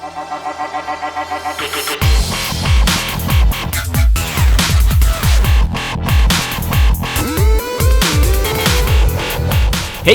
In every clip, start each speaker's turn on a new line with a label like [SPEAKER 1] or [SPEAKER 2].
[SPEAKER 1] Hey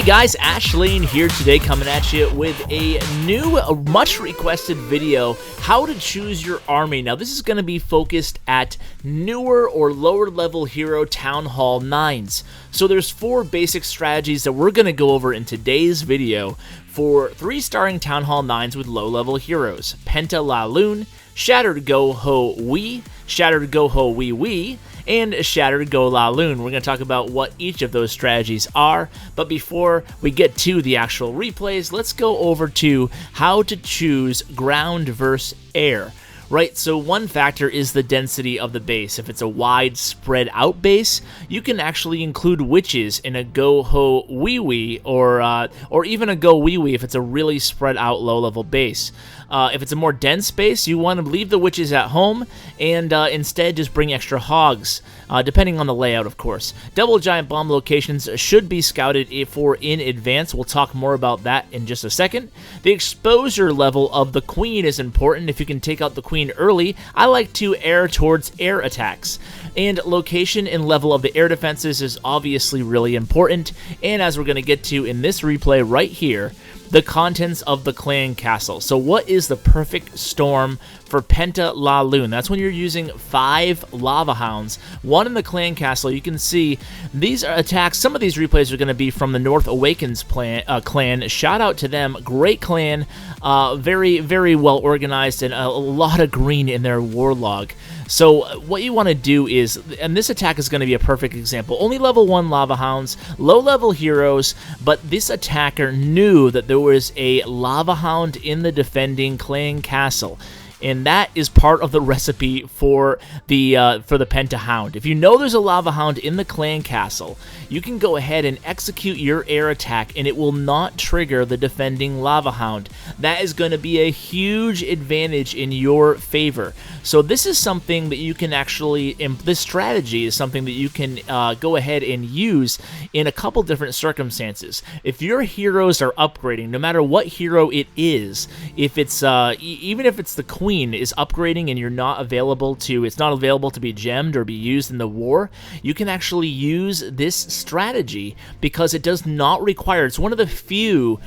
[SPEAKER 1] guys, Ashlane here today, coming at you with a new, much requested video, how to choose your army. Now this is going to be focused at newer or lower level hero Town Hall 9s. So there's 4 basic strategies that we're going to go over in today's video for 3-starring Town Hall 9s with low level heroes. Penta LaLoon, Shattered GoHoWi, Shattered GoHoWiWi, and Shattered GoLaLoon. We're going to talk about what each of those strategies are, but before we get to the actual replays, let's go over to how to choose ground versus air. Right, so one factor is the density of the base. If it's a wide spread out base, you can actually include witches in a GoHoWiWi or even a GoWiWi if it's a really spread out low level base. If it's a more dense base, you want to leave the witches at home and instead just bring extra hogs, depending on the layout, of course. Double giant bomb locations should be scouted for in advance. We'll talk more about that in just a second. The exposure level of the queen is important. If you can take out the queen early, I like to err towards air attacks. And location and level of the air defenses is obviously really important. And as we're going to get to in this replay right here, the contents of the clan castle. So what is the perfect storm for Penta LaLoon? That's when you're using 5 lava hounds, 1 in the clan castle. You can see these are attacks. Some of these replays are going to be from the North Awakens clan. Shout out to them. Great clan. Very, very well organized and a lot of green in their war log. So what you want to do is, and this attack is going to be a perfect example, only level 1 lava hounds, low level heroes, but this attacker knew that there was a lava hound in the defending clan castle. And that is part of the recipe for the Penta Hound. If you know there's a lava hound in the clan castle, you can go ahead and execute your air attack, and it will not trigger the defending lava hound. That is going to be a huge advantage in your favor. So this is something that you can actually, this strategy is something that you can go ahead and use in a couple different circumstances. If your heroes are upgrading, no matter what hero it is, if it's even if it's the queen is upgrading and you're not available to, it's not available to be gemmed or be used in the war, you can actually use this strategy because it does not require, it's one of the few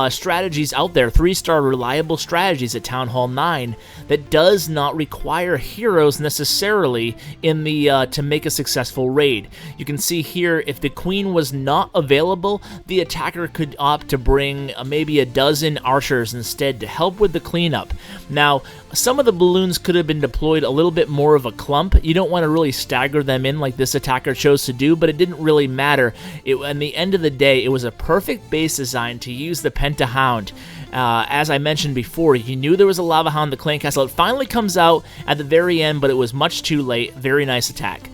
[SPEAKER 1] strategies out there, 3-star reliable strategies at Town Hall 9 that does not require heroes necessarily in the to make a successful raid. You can see here, if the queen was not available, the attacker could opt to bring maybe a dozen archers instead to help with the cleanup. Now, some of the balloons could have been deployed a little bit more of a clump. You don't want to really stagger them in like this attacker chose to do, but it didn't really matter. At the end of the day, it was a perfect base design to use the Penta Hound. As I mentioned before, you knew there was a lava hound in the clan castle. It finally comes out at the very end, but it was much too late. Very nice attack.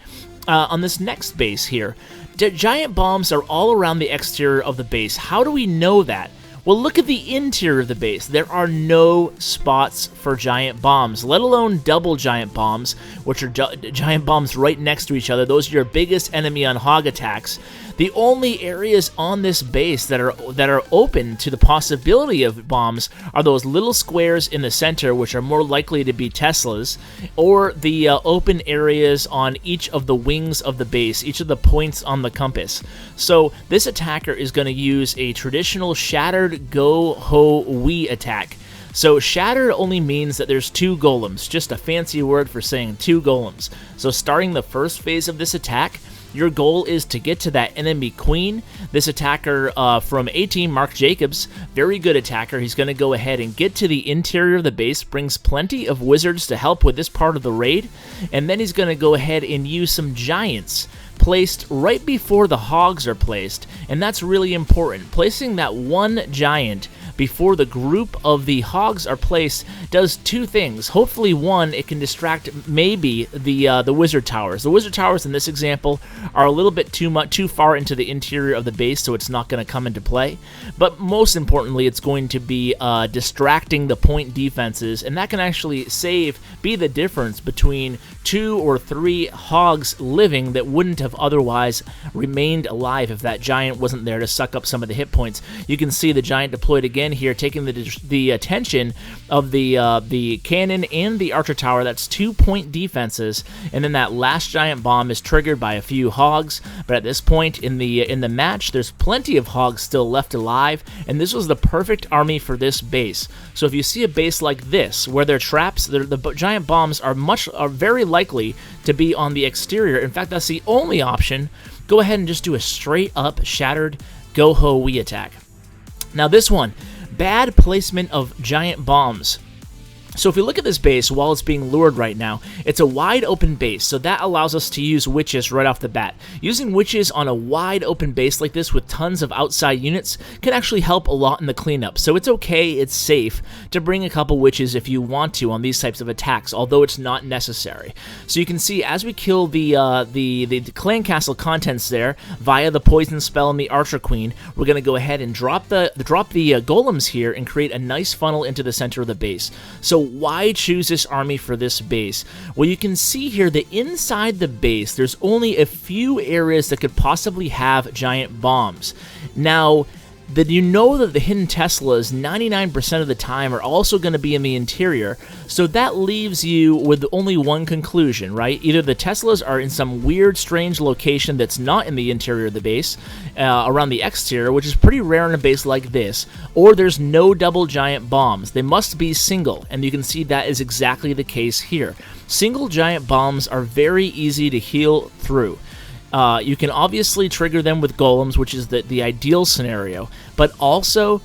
[SPEAKER 1] On this next base here, giant bombs are all around the exterior of the base. How do we know that? Well, look at the interior of the base. There are no spots for giant bombs, let alone double giant bombs, which are giant bombs right next to each other. Those are your biggest enemy on hog attacks. The only areas on this base that are open to the possibility of bombs are those little squares in the center, which are more likely to be Teslas, or the open areas on each of the wings of the base, each of the points on the compass. So this attacker is going to use a traditional Shattered GoHoWi attack. So Shattered only means that there's 2 golems, just a fancy word for saying 2 golems. So starting the first phase of this attack, your goal is to get to that enemy queen. This attacker from A-Team, Mark Jacobs, very good attacker. He's going to go ahead and get to the interior of the base, brings plenty of wizards to help with this part of the raid, and then he's going to go ahead and use some giants placed right before the hogs are placed, and that's really important. Placing that one giant before the group of the hogs are placed does 2 things. Hopefully, one, it can distract maybe the wizard towers. The wizard towers in this example are a little bit too far into the interior of the base, so it's not going to come into play. But most importantly, it's going to be distracting the point defenses, and that can actually be the difference between 2 or 3 hogs living that wouldn't have otherwise remained alive if that giant wasn't there to suck up some of the hit points. You can see the giant deployed again. again here, taking the attention of the cannon and the archer tower. That's 2-point defenses, and then that last giant bomb is triggered by a few hogs. But at this point in the match, there's plenty of hogs still left alive, and this was the perfect army for this base. So if you see a base like this, where their traps, the giant bombs are very likely to be on the exterior. In fact, that's the only option. Go ahead and just do a straight up shattered GoHoWi attack. Now this one, bad placement of giant bombs. So if we look at this base while it's being lured right now, it's a wide open base, so that allows us to use witches right off the bat. Using witches on a wide open base like this with tons of outside units can actually help a lot in the cleanup. So it's okay, it's safe to bring a couple witches if you want to on these types of attacks, although it's not necessary. So you can see as we kill the clan castle contents there via the poison spell and the archer queen, we're going to go ahead and drop the golems here and create a nice funnel into the center of the base. So why choose this army for this base? Well, you can see here that inside the base, there's only a few areas that could possibly have giant bombs. Now, you know that the hidden Teslas 99% of the time are also going to be in the interior, so that leaves you with only one conclusion, right? Either the Teslas are in some weird, strange location that's not in the interior of the base, around the exterior, which is pretty rare in a base like this, or there's no double giant bombs. They must be single, and you can see that is exactly the case here. Single giant bombs are very easy to heal through. You can obviously trigger them with golems, which is the ideal scenario, but also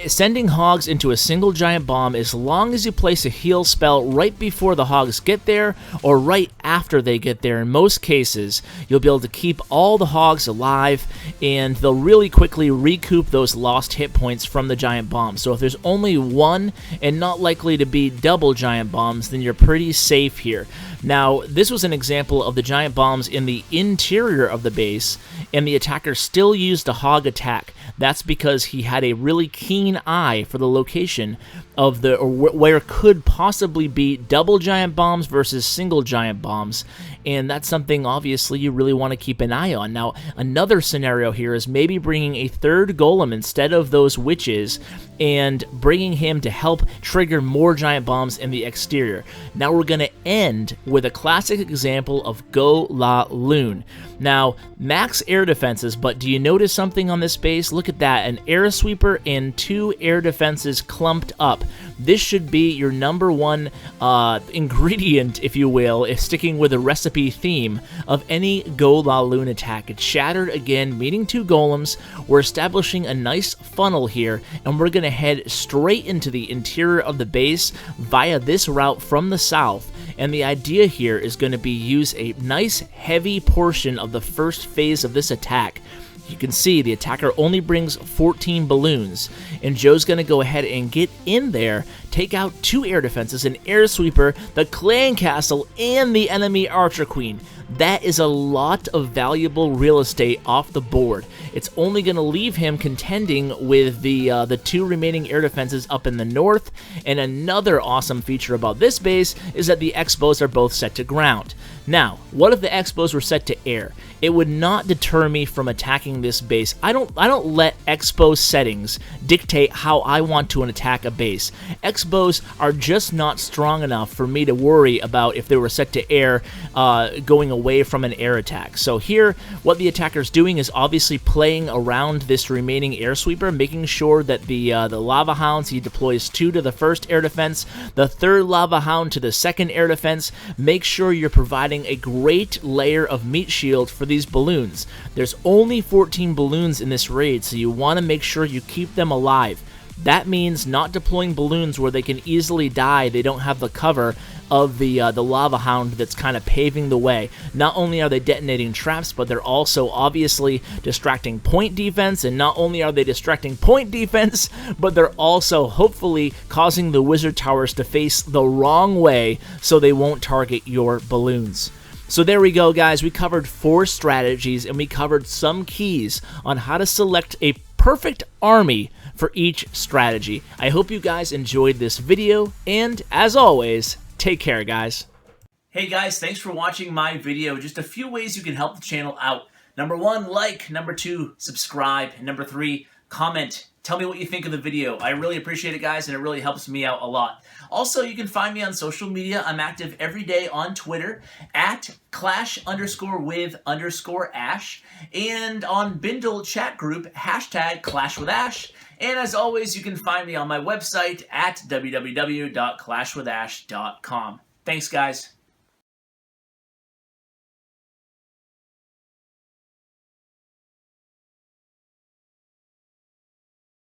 [SPEAKER 1] sending hogs into a single giant bomb, as long as you place a heal spell right before the hogs get there or right after they get there, in most cases you'll be able to keep all the hogs alive, and they'll really quickly recoup those lost hit points from the giant bombs. So if there's only one and not likely to be double giant bombs, then you're pretty safe here. Now, this was an example of the giant bombs in the interior of the base, and the attacker still used a hog attack. That's because he had a really keen eye for the location of where could possibly be double giant bombs versus single giant bombs, and that's something obviously you really want to keep an eye on. Now, another scenario here is maybe bringing a third golem instead of those witches and bringing him to help trigger more giant bombs in the exterior. Now we're going to end with a classic example of GoLaLoon. Now, max air defenses, but do you notice something on this base? Look at that, an air sweeper and 2 air defenses clumped up. This should be your number one ingredient, if you will, if sticking with the recipe theme of any GoLaLoon attack. It's shattered again, meeting 2 golems. We're establishing a nice funnel here, and we're going to head straight into the interior of the base via this route from the south. And the idea here is going to be use a nice heavy portion of the first phase of this attack. You can see the attacker only brings 14 balloons, and Joe's going to go ahead and get in there, take out 2 air defenses, an air sweeper, the clan castle, and the enemy archer queen. That is a lot of valuable real estate off the board. It's only going to leave him contending with the 2 remaining air defenses up in the north, and another awesome feature about this base is that the X-bows are both set to ground. Now, what if the X-bows were set to air? It would not deter me from attacking this base. I don't let X-bow settings dictate how I want to attack a base. X-bows are just not strong enough for me to worry about if they were set to air going away from an air attack. So here, what the attacker's doing is obviously playing around this remaining air sweeper, making sure that the lava hounds, he deploys 2 to the first air defense, the third lava hound to the second air defense. Make sure you're providing a great layer of meat shield for these balloons. There's only 14 balloons in this raid, so you want to make sure you keep them alive. That means not deploying balloons where they can easily die. They don't have the cover of the lava hound that's kind of paving the way. Not only are they detonating traps, but they're also obviously distracting point defense, and not only are they distracting point defense, but they're also hopefully causing the wizard towers to face the wrong way so they won't target your balloons. So there we go, guys. We covered 4 strategies, and we covered some keys on how to select a perfect army for each strategy. I hope you guys enjoyed this video, and as always, take care, guys. Hey guys, thanks for watching my video. Just a few ways you can help the channel out. Number 1, like. Number 2, subscribe. And number 3, comment. Tell me what you think of the video. I really appreciate it, guys, and it really helps me out a lot. Also, you can find me on social media. I'm active every day on Twitter at @clash_with_ash and on Bindle chat group #ClashWithAsh. And as always, you can find me on my website at www.clashwithash.com. Thanks, guys.